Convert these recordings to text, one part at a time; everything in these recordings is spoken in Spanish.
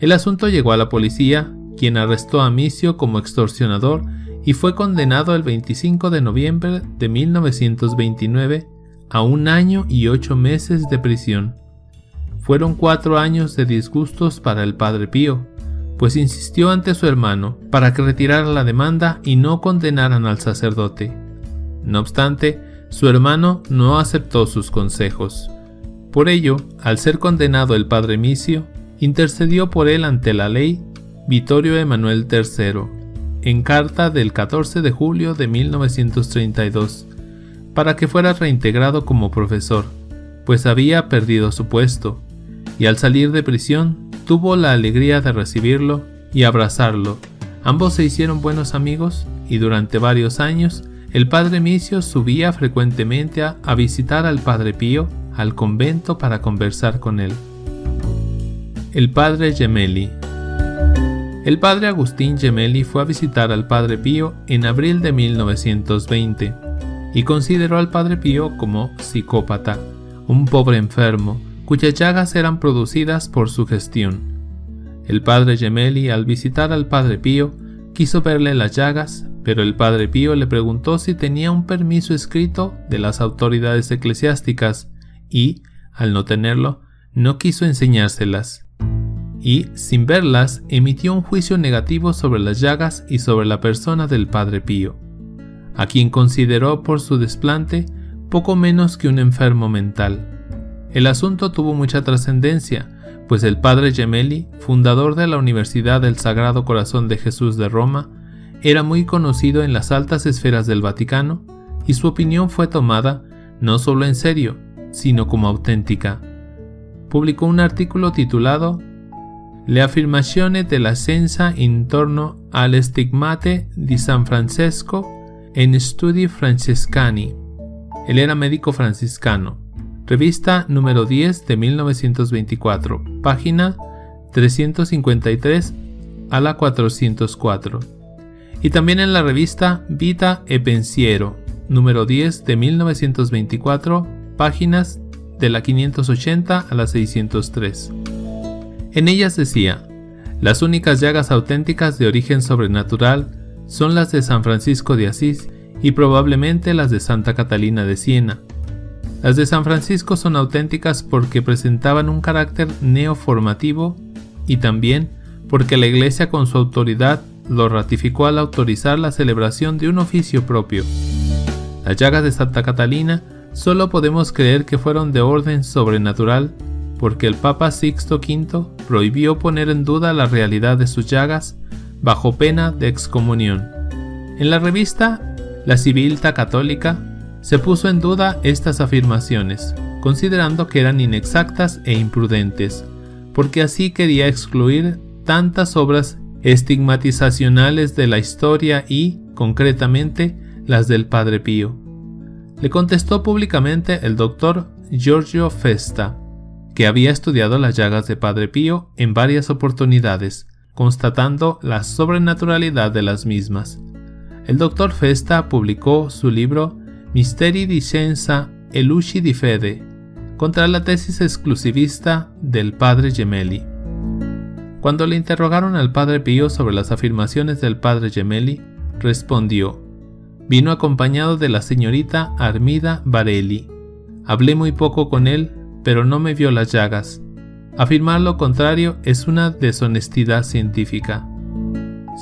El asunto llegó a la policía, quien arrestó a Amicio como extorsionador y fue condenado el 25 de noviembre de 1929 a 1 año y 8 meses de prisión. Fueron 4 años de disgustos para el Padre Pío, pues insistió ante su hermano para que retirara la demanda y no condenaran al sacerdote. No obstante, su hermano no aceptó sus consejos. Por ello, al ser condenado el Padre Amicio, intercedió por él ante la ley Vittorio Emanuel III, en carta del 14 de julio de 1932, para que fuera reintegrado como profesor, pues había perdido su puesto, y al salir de prisión tuvo la alegría de recibirlo y abrazarlo. Ambos se hicieron buenos amigos y durante varios años el Padre Amicio subía frecuentemente a visitar al Padre Pío al convento para conversar con él. El Padre Gemelli. El Padre Agustín Gemelli fue a visitar al Padre Pío en abril de 1920 y consideró al Padre Pío como psicópata, un pobre enfermo, cuyas llagas eran producidas por su gestión. El Padre Gemelli, al visitar al Padre Pío, quiso verle las llagas, pero el Padre Pío le preguntó si tenía un permiso escrito de las autoridades eclesiásticas y, al no tenerlo, no quiso enseñárselas. Y, sin verlas, emitió un juicio negativo sobre las llagas y sobre la persona del Padre Pío, a quien consideró por su desplante poco menos que un enfermo mental. El asunto tuvo mucha trascendencia, pues el Padre Gemelli, fundador de la Universidad del Sagrado Corazón de Jesús de Roma, era muy conocido en las altas esferas del Vaticano y su opinión fue tomada no solo en serio, sino como auténtica. Publicó un artículo titulado Le affermazioni della scienza intorno alle stigmate di San Francesco en Studi Francescani. Él era médico franciscano. Revista número 10 de 1924, página 353 a la 404. Y también en la revista Vita e Pensiero, número 10 de 1924, páginas de la 580 a la 603. En ellas decía: las únicas llagas auténticas de origen sobrenatural son las de San Francisco de Asís y probablemente las de Santa Catalina de Siena. Las de San Francisco son auténticas porque presentaban un carácter neoformativo y también porque la Iglesia con su autoridad lo ratificó al autorizar la celebración de un oficio propio. Las llagas de Santa Catalina solo podemos creer que fueron de orden sobrenatural porque el Papa Sixto V prohibió poner en duda la realidad de sus llagas bajo pena de excomunión. En la revista La Civiltà Católica se puso en duda estas afirmaciones, considerando que eran inexactas e imprudentes, porque así quería excluir tantas obras estigmatizacionales de la historia y, concretamente, las del Padre Pío. Le contestó públicamente el doctor Giorgio Festa, que había estudiado las llagas de Padre Pío en varias oportunidades, constatando la sobrenaturalidad de las mismas. El doctor Festa publicó su libro Misteri di Scienza e Luci di Fede, contra la tesis exclusivista del Padre Gemelli. Cuando le interrogaron al Padre Pío sobre las afirmaciones del Padre Gemelli, respondió: vino acompañado de la señorita Armida Barelli. Hablé muy poco con él, pero no me vio las llagas. Afirmar lo contrario es una deshonestidad científica.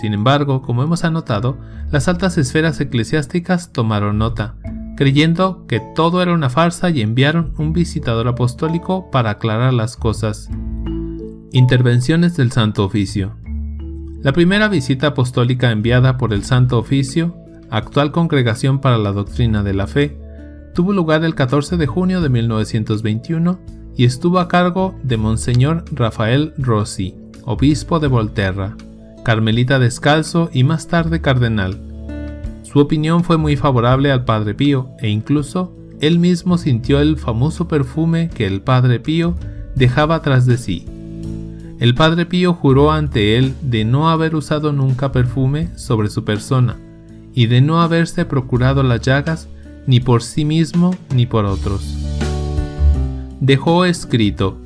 Sin embargo, como hemos anotado, las altas esferas eclesiásticas tomaron nota, creyendo que todo era una farsa y enviaron un visitador apostólico para aclarar las cosas. Intervenciones del Santo Oficio. La primera visita apostólica enviada por el Santo Oficio, actual Congregación para la Doctrina de la Fe, tuvo lugar el 14 de junio de 1921 y estuvo a cargo de Monseñor Rafael Rossi, obispo de Volterra, carmelita descalzo y más tarde cardenal. Su opinión fue muy favorable al Padre Pío e incluso él mismo sintió el famoso perfume que el Padre Pío dejaba tras de sí. El Padre Pío juró ante él de no haber usado nunca perfume sobre su persona y de no haberse procurado las llagas ni por sí mismo ni por otros. Dejó escrito: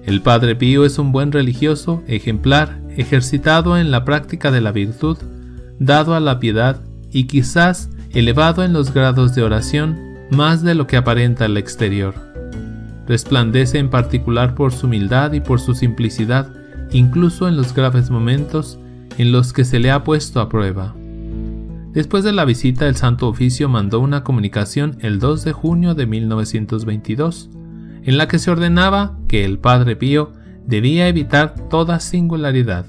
El Padre Pío es un buen religioso, ejemplar, ejercitado en la práctica de la virtud, dado a la piedad y quizás elevado en los grados de oración más de lo que aparenta al exterior. Resplandece en particular por su humildad y por su simplicidad, incluso en los graves momentos en los que se le ha puesto a prueba. Después de la visita, el Santo Oficio mandó una comunicación el 2 de junio de 1922, en la que se ordenaba que el Padre Pío debía evitar toda singularidad.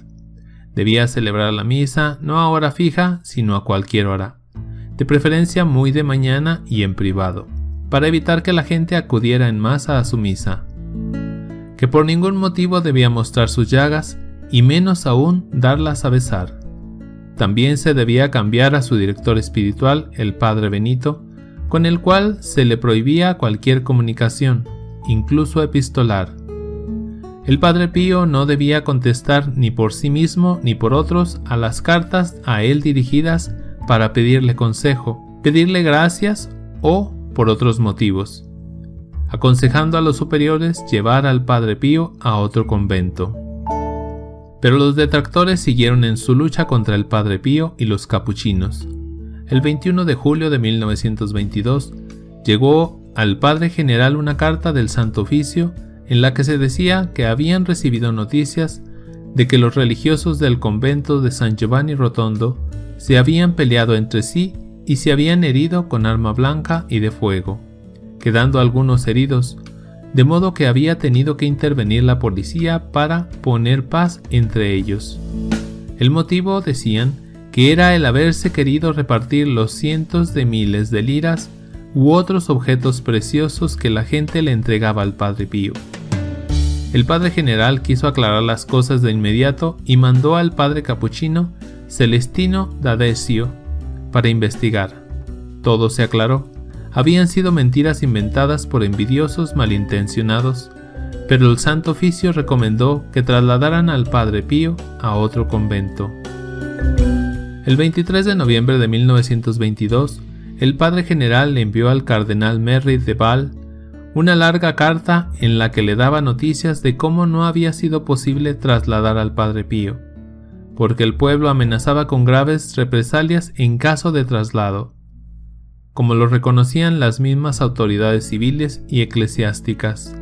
Debía celebrar la misa no a hora fija, sino a cualquier hora, de preferencia muy de mañana y en privado, para evitar que la gente acudiera en masa a su misa. Que por ningún motivo debía mostrar sus llagas, y menos aún darlas a besar. También se debía cambiar a su director espiritual, el Padre Benito, con el cual se le prohibía cualquier comunicación, incluso epistolar. El Padre Pío no debía contestar ni por sí mismo ni por otros a las cartas a él dirigidas para pedirle consejo, pedirle gracias o por otros motivos, aconsejando a los superiores llevar al Padre Pío a otro convento. Pero los detractores siguieron en su lucha contra el Padre Pío y los capuchinos. El 21 de julio de 1922 llegó al Padre General una carta del Santo Oficio en la que se decía que habían recibido noticias de que los religiosos del convento de San Giovanni Rotondo se habían peleado entre sí y se habían herido con arma blanca y de fuego, quedando algunos heridos, de modo que había tenido que intervenir la policía para poner paz entre ellos. El motivo, decían, que era el haberse querido repartir los cientos de miles de liras u otros objetos preciosos que la gente le entregaba al Padre Pío. El Padre General quiso aclarar las cosas de inmediato y mandó al Padre Capuchino Celestino D'Adesio para investigar. Todo se aclaró. Habían sido mentiras inventadas por envidiosos malintencionados, pero el Santo Oficio recomendó que trasladaran al Padre Pío a otro convento. El 23 de noviembre de 1922, el Padre General le envió al Cardenal Merry de Val una larga carta en la que le daba noticias de cómo no había sido posible trasladar al Padre Pío, porque el pueblo amenazaba con graves represalias en caso de traslado, como lo reconocían las mismas autoridades civiles y eclesiásticas.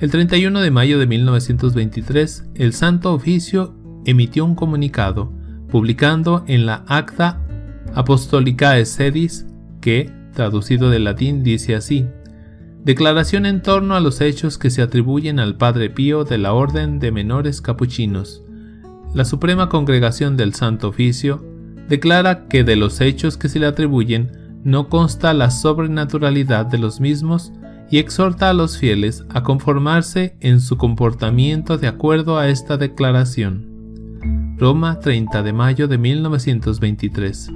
El 31 de mayo de 1923, el Santo Oficio emitió un comunicado, publicando en la Acta Apostolicae Sedis, que, traducido del latín, dice así: declaración en torno a los hechos que se atribuyen al Padre Pío de la Orden de Menores Capuchinos. La Suprema Congregación del Santo Oficio declara que de los hechos que se le atribuyen no consta la sobrenaturalidad de los mismos y exhorta a los fieles a conformarse en su comportamiento de acuerdo a esta declaración. Roma, 30 de mayo de 1923.